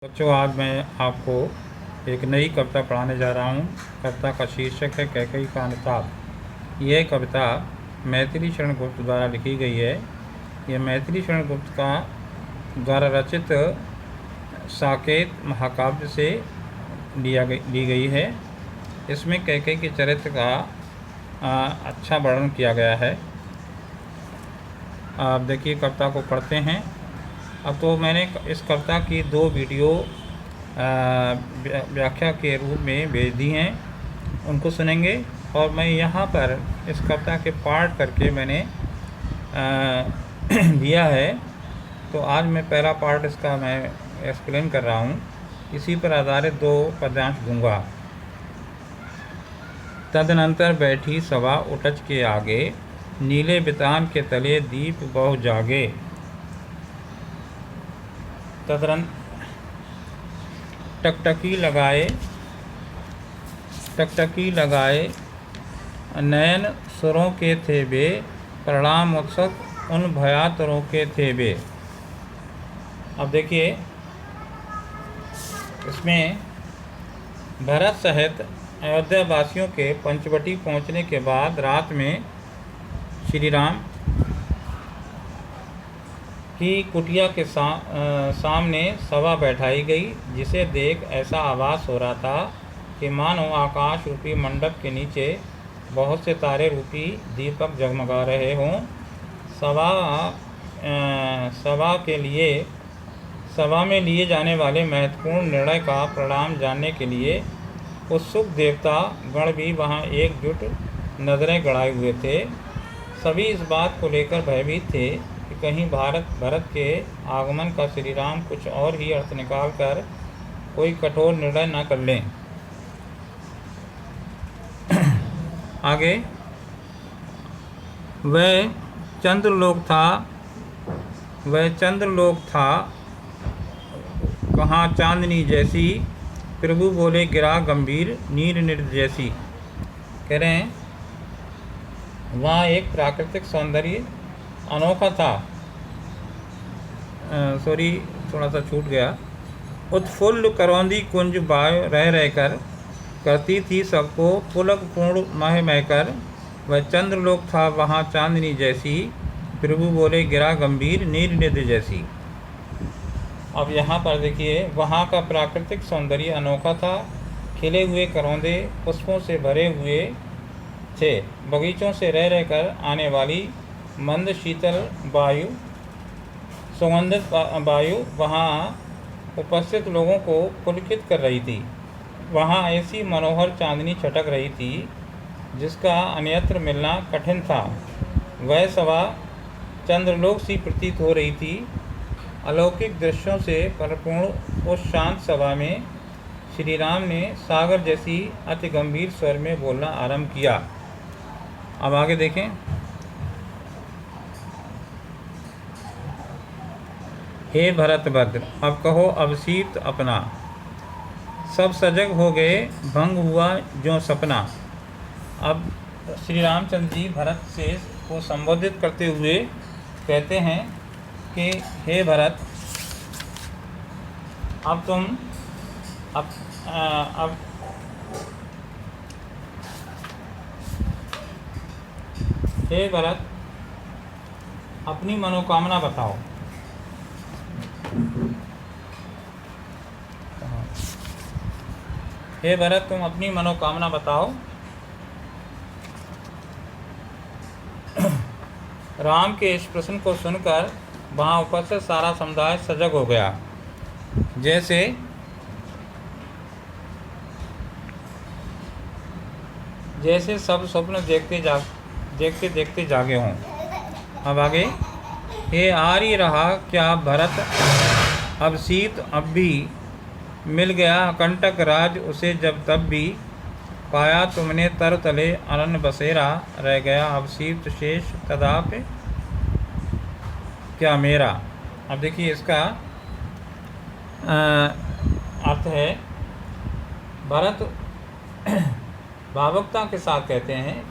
बच्चों, आज मैं आपको एक नई कविता पढ़ाने जा रहा हूँ। कविता का शीर्षक है कैकेयी का अनुताप। यह कविता मैथिली शरण गुप्त द्वारा लिखी गई है। यह मैथिली शरण गुप्त का द्वारा रचित साकेत महाकाव्य से ली गई है। इसमें कैकेयी के चरित्र का अच्छा वर्णन किया गया है। आप देखिए, कविता को पढ़ते हैं। अब तो मैंने इस कविता की 2 वीडियो व्याख्या के रूप में भेज दी हैं, उनको सुनेंगे। और मैं यहाँ पर इस कविता के पार्ट करके मैंने दिया है। तो आज मैं पहला पार्ट इसका मैं एक्सप्लेन कर रहा हूँ। इसी पर आधारित 2 पद्यांश दूंगा। तदनंतर बैठी सभा उटज के आगे, नीले बितान के तले दीप बहु जागे। टकटकी लगाए नयन सुरों के थे वे, प्रणाम उत्सुक उन भयातुरों के थे वे। अब देखिए, इसमें भरत सहित अयोध्या वासियों के पंचवटी पहुंचने के बाद रात में श्री राम की कुटिया के सामने सभा बैठाई गई, जिसे देख ऐसा आभास हो रहा था कि मानो आकाश रूपी मंडप के नीचे बहुत से तारे रूपी दीपक जगमगा रहे हों। सभा में लिए जाने वाले महत्वपूर्ण निर्णय का परिणाम जानने के लिए उत्सुक देवता गण भी वहां एकजुट नजरें गड़ाए हुए थे। सभी इस बात को लेकर भयभीत थे कि कहीं भरत के आगमन का श्री राम कुछ और ही अर्थ निकाल कर कोई कठोर निर्णय न कर लें। आगे, वह चंद्रलोक था कहाँ चांदनी जैसी, प्रभु बोले गिरा गंभीर नीर नृत्य जैसी। कह रहे हैं वहाँ एक प्राकृतिक सौंदर्य अनोखा था। सॉरी, थोड़ा सा छूट गया। उत्फुल्ल करौंदी कुंज बाय रह कर करती थी सबको पुलक पूर्ण मह कर। वह चंद्रलोक था वहाँ चांदनी जैसी, प्रभु बोले गिरा गंभीर नीर नृत्य जैसी। अब यहाँ पर देखिए, वहाँ का प्राकृतिक सौंदर्य अनोखा था। खिले हुए करौंदे पुष्पों से भरे हुए थे। बगीचों से रह कर आने वाली मंद शीतल वायु, सुगंधित वायु वहाँ उपस्थित लोगों को पुलकित कर रही थी। वहाँ ऐसी मनोहर चांदनी छटक रही थी जिसका अन्यत्र मिलना कठिन था। वह सभा चंद्रलोक सी प्रतीत हो रही थी। अलौकिक दृश्यों से परिपूर्ण उस शांत सभा में श्री राम ने सागर जैसी अति गंभीर स्वर में बोलना आरंभ किया। अब आगे देखें। हे भरतभद्र, अब कहो अवसीत अपना, सब सजग हो गए भंग हुआ जो सपना। अब श्री रामचंद्र जी भरत से को संबोधित करते हुए कहते हैं कि हे भरत, अब तुम हे भरत, अपनी मनोकामना बताओ। हे भरत, तुम अपनी मनोकामना बताओ। राम के इस प्रश्न को सुनकर वहाँ उपस्थित सारा समुदाय सजग हो गया, जैसे सब स्वप्न देखते जागे हों। अब आगे, हे आरी रहा क्या भरत, अब सीत अब भी मिल गया कंटक राज उसे जब तब भी, पाया तुमने तर तले अनन्य बसेरा, रह गया अब सीत शेष तदाप क्या मेरा। अब देखिए, इसका अर्थ है, भरत भावुकता के साथ कहते हैं,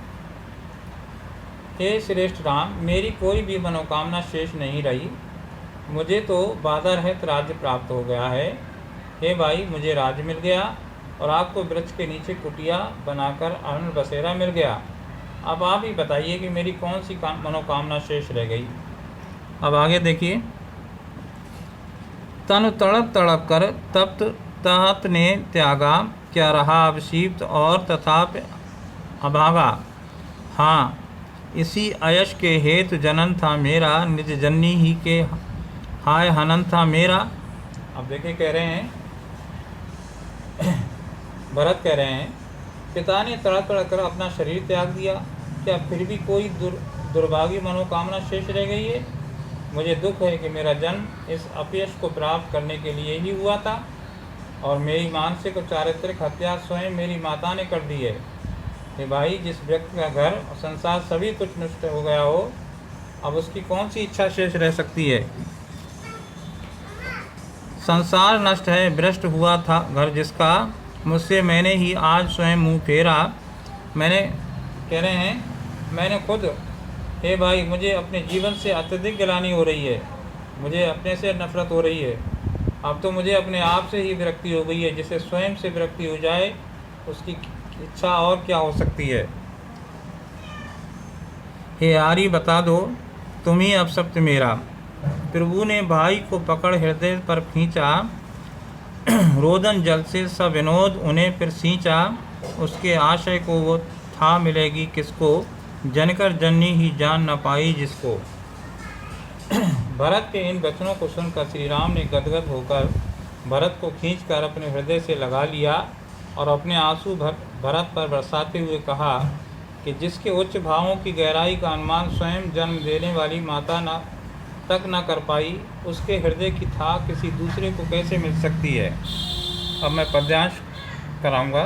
हे श्रेष्ठ राम, मेरी कोई भी मनोकामना शेष नहीं रही। मुझे तो बाधा रहित राज्य प्राप्त हो गया है। हे भाई, मुझे राज मिल गया और आपको वृक्ष के नीचे कुटिया बनाकर अन्न बसेरा मिल गया। अब आप ही बताइए कि मेरी कौन सी मनोकामना शेष रह गई। अब आगे देखिए। तनु तड़प तड़प कर तप्त तहत ने त्यागा, क्या रहा अवशीप्त और तथापि अभागा। हाँ, इसी अयश के हेतु जनन था मेरा, निज जननी ही के हाय हनन था मेरा। अब देखिए कह रहे हैं, भरत कह रहे हैं, पिता ने तड़प तड़प कर अपना शरीर त्याग दिया, क्या फिर भी कोई दुर्भागी मनोकामना शेष रह गई है। मुझे दुख है कि मेरा जन्म इस अपयश को प्राप्त करने के लिए ही हुआ था और मेरी मानसिक और चारित्रिक हत्या स्वयं मेरी माता ने कर दी है। हे भाई, जिस व्यक्ति का घर और संसार सभी कुछ नष्ट हो गया हो, अब उसकी कौन सी इच्छा शेष रह सकती है। संसार नष्ट है, भ्रष्ट हुआ था घर जिसका, मुझसे मैंने ही आज स्वयं मुँह फेरा। मैंने कह रहे हैं, मैंने खुद, हे भाई, मुझे अपने जीवन से अत्यधिक गिलानी हो रही है, मुझे अपने से नफरत हो रही है। अब तो मुझे अपने आप से ही विरक्ति हो गई है। जिसे स्वयं से विरक्ति हो जाए उसकी इच्छा और क्या हो सकती है। हे आर्य, बता दो, तुम ही अब सप्त मेरा। प्रभु ने भाई को पकड़ हृदय पर खींचा, रोदन जल से सब विनोद उन्हें फिर सींचा। उसके आशय को वो था मिलेगी किसको, जनकर जननी ही जान न पाई जिसको। भरत के इन वचनों को सुनकर श्री राम ने गदगद होकर भरत को खींचकर अपने हृदय से लगा लिया और अपने आंसू भरत पर बरसाते हुए कहा कि जिसके उच्च भावों की गहराई का अनुमान स्वयं जन्म देने वाली माता तक न कर पाई, उसके हृदय की था किसी दूसरे को कैसे मिल सकती है। अब मैं पद्यांश कराऊंगा।